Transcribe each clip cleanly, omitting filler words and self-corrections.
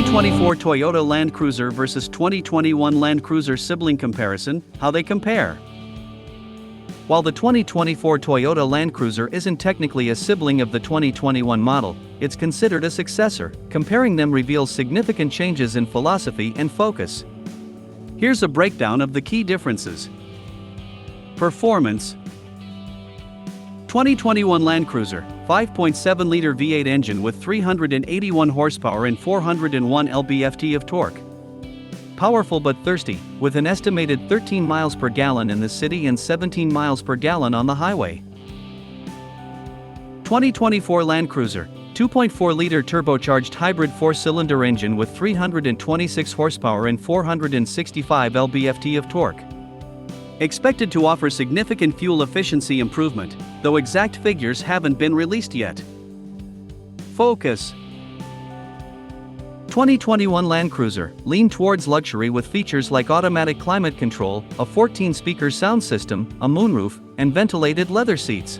2024 Toyota Land Cruiser versus 2021 Land Cruiser Sibling comparison, how they compare. While the 2024 Toyota Land Cruiser isn't technically a sibling of the 2021 model, it's considered a successor. Comparing them reveals significant changes in philosophy and focus. Here's a breakdown of the key differences. Performance. 2021 Land Cruiser, 5.7-liter V8 engine with 381 horsepower and 401 lb-ft of torque. Powerful but thirsty, with an estimated 13 miles per gallon in the city and 17 miles per gallon on the highway. 2024 Land Cruiser, 2.4-liter turbocharged hybrid 4-cylinder engine with 326 horsepower and 465 lb-ft of torque. Expected to offer significant fuel efficiency improvement, though exact figures haven't been released yet. Focus. 2021 Land Cruiser, lean towards luxury with features like automatic climate control, a 14-speaker sound system, a moonroof, and ventilated leather seats.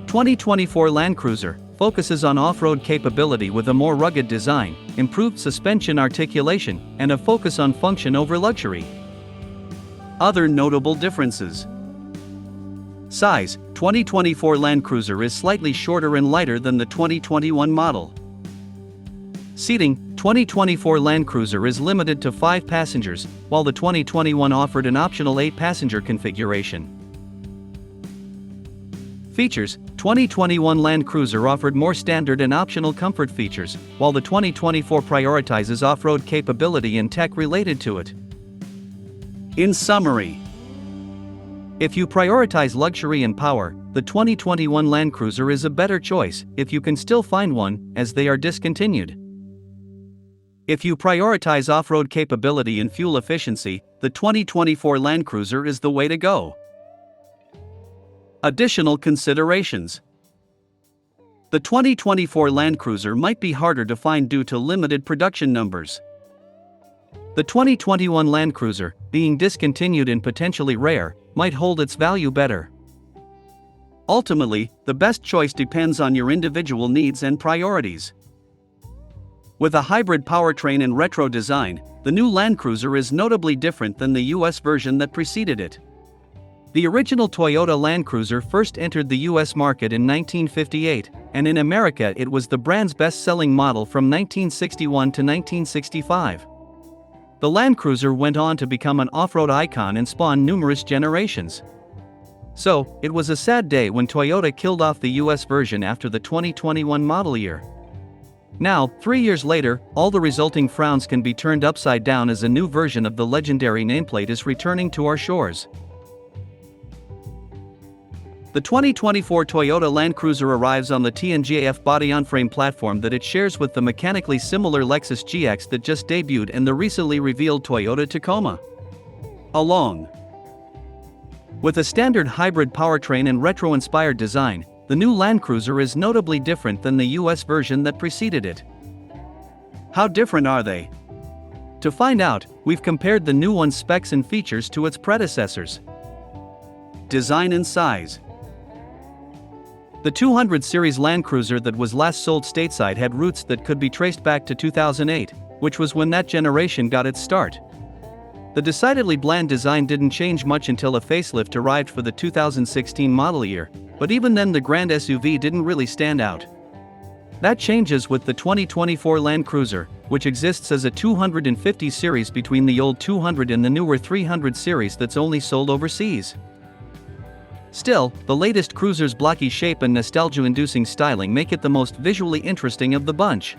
2024 Land Cruiser focuses on off-road capability with a more rugged design, improved suspension articulation, and a focus on function over luxury. Other notable differences. Size. 2024 Land Cruiser is slightly shorter and lighter than the 2021 model. Seating. 2024 Land Cruiser is limited to 5 passengers, while the 2021 offered an optional 8-passenger configuration. Features. 2021 Land Cruiser offered more standard and optional comfort features, while the 2024 prioritizes off-road capability and tech related to it. In summary, if you prioritize luxury and power, the 2021 Land Cruiser is a better choice, if you can still find one, as they are discontinued. If you prioritize off-road capability and fuel efficiency, the 2024 Land Cruiser is the way to go. Additional considerations. The 2024 Land Cruiser might be harder to find due to limited production numbers. The 2021 Land Cruiser, being discontinued and potentially rare, might hold its value better. Ultimately, the best choice depends on your individual needs and priorities. With a hybrid powertrain and retro design, the new Land Cruiser is notably different than the US version that preceded it. The original Toyota Land Cruiser first entered the US market in 1958, and in America it was the brand's best-selling model from 1961 to 1965. The Land Cruiser went on to become an off-road icon and spawn numerous generations. So, it was a sad day when Toyota killed off the US version after the 2021 model year. Now, 3 years later, all the resulting frowns can be turned upside down as a new version of the legendary nameplate is returning to our shores. The 2024 Toyota Land Cruiser arrives on the TNGA body-on-frame platform that it shares with the mechanically similar Lexus GX that just debuted and the recently revealed Toyota Tacoma. Along with a standard hybrid powertrain and retro-inspired design, the new Land Cruiser is notably different than the US version that preceded it. How different are they? To find out, we've compared the new one's specs and features to its predecessors. Design and size. The 200 series Land Cruiser that was last sold stateside had roots that could be traced back to 2008, which was when that generation got its start. The decidedly bland design didn't change much until a facelift arrived for the 2016 model year, but even then the Grand SUV didn't really stand out. That changes with the 2024 Land Cruiser, which exists as a 250 series between the old 200 and the newer 300 series that's only sold overseas. Still, the latest cruiser's blocky shape and nostalgia-inducing styling make it the most visually interesting of the bunch.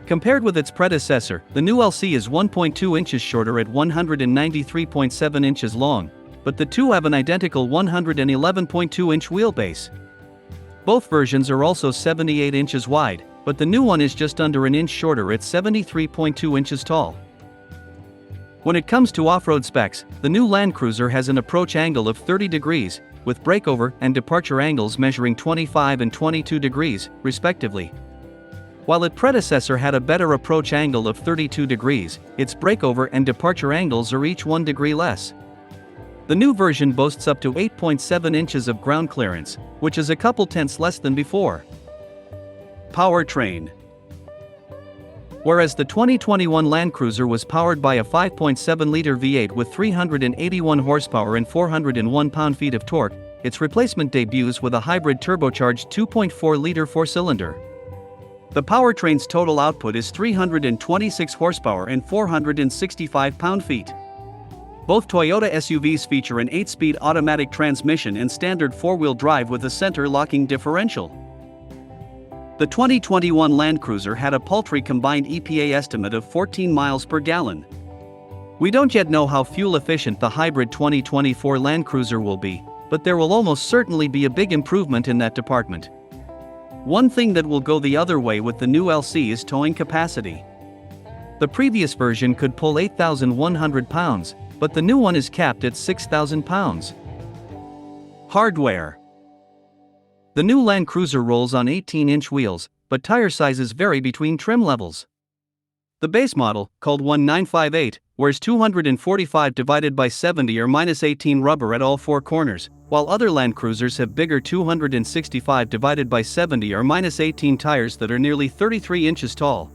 Compared with its predecessor, the new LC is 1.2 inches shorter at 193.7 inches long, but the two have an identical 111.2-inch wheelbase. Both versions are also 78 inches wide, but the new one is just under an inch shorter at 73.2 inches tall. When it comes to off-road specs, the new Land Cruiser has an approach angle of 30 degrees, with breakover and departure angles measuring 25 and 22 degrees, respectively. While its predecessor had a better approach angle of 32 degrees, its breakover and departure angles are each 1 degree less. The new version boasts up to 8.7 inches of ground clearance, which is a couple tenths less than before. Powertrain. Whereas the 2021 Land Cruiser was powered by a 5.7-liter V8 with 381 horsepower and 401 pound-feet of torque, its replacement debuts with a hybrid turbocharged 2.4-liter four-cylinder. The powertrain's total output is 326 horsepower and 465 pound-feet. Both Toyota SUVs feature an 8-speed automatic transmission and standard four-wheel drive with a center-locking differential. The 2021 Land Cruiser had a paltry combined EPA estimate of 14 miles per gallon. We don't yet know how fuel-efficient the hybrid 2024 Land Cruiser will be, but there will almost certainly be a big improvement in that department. One thing that will go the other way with the new LC is towing capacity. The previous version could pull 8,100 pounds, but the new one is capped at 6,000 pounds. Hardware. The new Land Cruiser rolls on 18-inch wheels, but tire sizes vary between trim levels. The base model, called 1958, wears 245 divided by 70 or -18 rubber at all four corners, while other Land Cruisers have bigger 265 divided by 70 or -18 tires that are nearly 33 inches tall.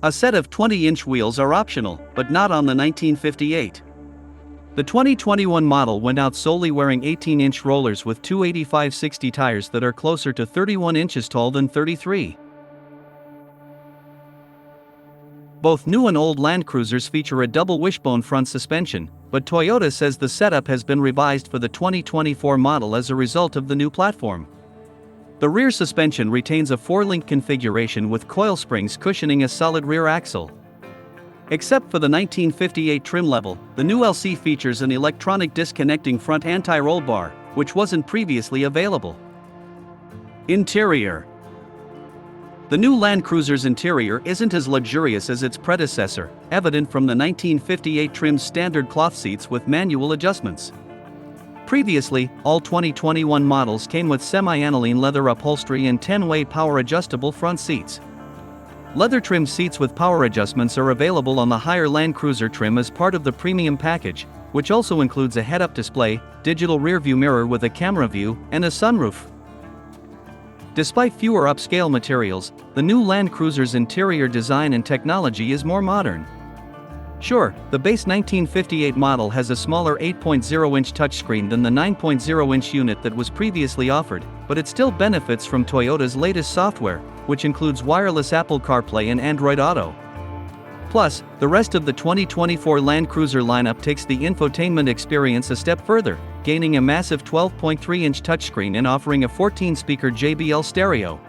A set of 20-inch wheels are optional, but not on the 1958. The 2021 model went out solely wearing 18-inch rollers with 285/60 tires that are closer to 31 inches tall than 33. Both new and old Land Cruisers feature a double wishbone front suspension, but Toyota says the setup has been revised for the 2024 model as a result of the new platform. The rear suspension retains a 4-link configuration with coil springs cushioning a solid rear axle. Except for the 1958 trim level, the new LC features an electronic disconnecting front anti-roll bar, which wasn't previously available. Interior. The new Land Cruiser's interior isn't as luxurious as its predecessor, evident from the 1958 trim's standard cloth seats with manual adjustments. Previously, all 2021 models came with semi-aniline leather upholstery and 10-way power-adjustable front seats. Leather-trimmed seats with power adjustments are available on the higher Land Cruiser trim as part of the premium package, which also includes a head-up display, digital rear-view mirror with a camera view, and a sunroof. Despite fewer upscale materials, the new Land Cruiser's interior design and technology is more modern. Sure, the base 1958 model has a smaller 8.0-inch touchscreen than the 9.0-inch unit that was previously offered, but it still benefits from Toyota's latest software, which includes wireless Apple CarPlay and Android Auto. Plus, the rest of the 2024 Land Cruiser lineup takes the infotainment experience a step further, gaining a massive 12.3-inch touchscreen and offering a 14-speaker JBL stereo.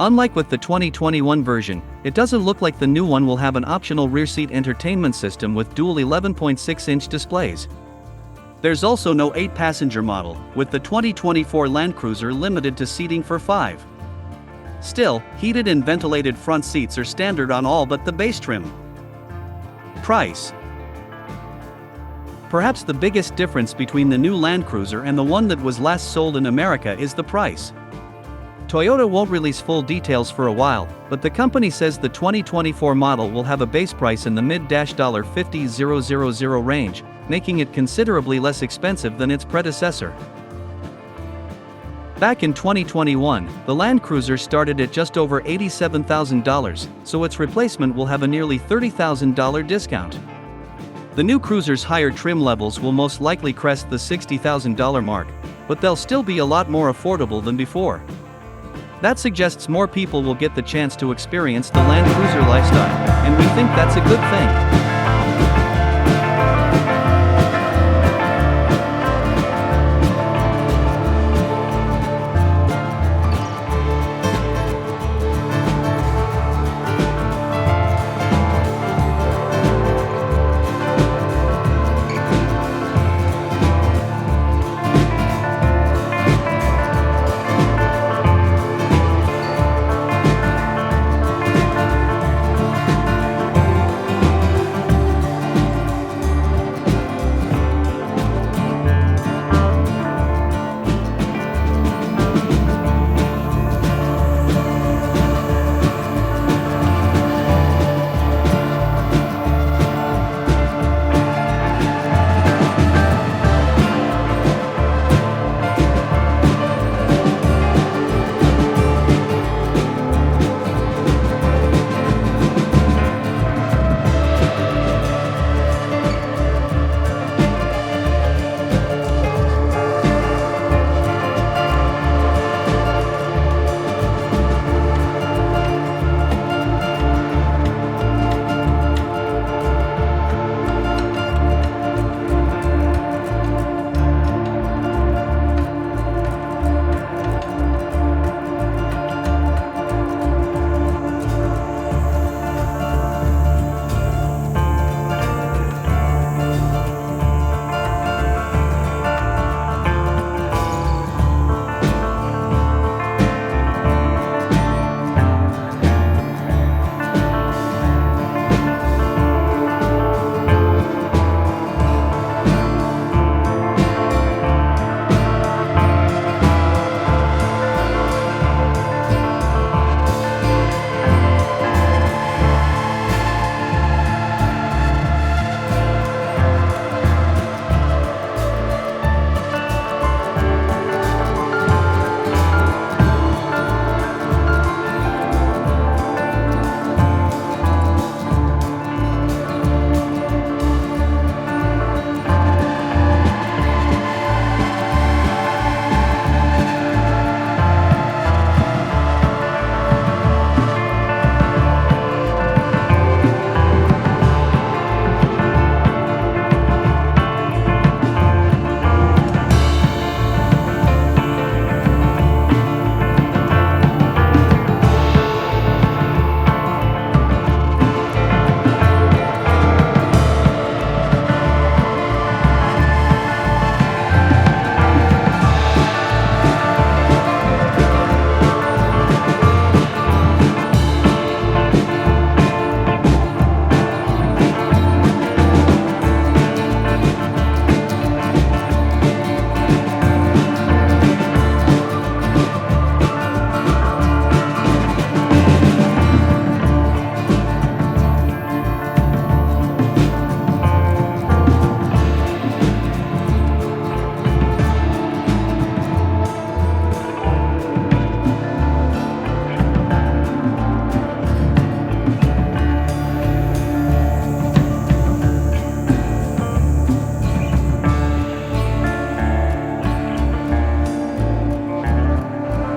Unlike with the 2021 version, it doesn't look like the new one will have an optional rear seat entertainment system with dual 11.6-inch displays. There's also no 8-passenger model, with the 2024 Land Cruiser limited to seating for 5. Still, heated and ventilated front seats are standard on all but the base trim. Price. Perhaps the biggest difference between the new Land Cruiser and the one that was last sold in America is the price. Toyota won't release full details for a while, but the company says the 2024 model will have a base price in the mid-$50,000 range, making it considerably less expensive than its predecessor. Back in 2021, the Land Cruiser started at just over $87,000, so its replacement will have a nearly $30,000 discount. The new Cruiser's higher trim levels will most likely crest the $60,000 mark, but they'll still be a lot more affordable than before. That suggests more people will get the chance to experience the Land Cruiser lifestyle, and we think that's a good thing.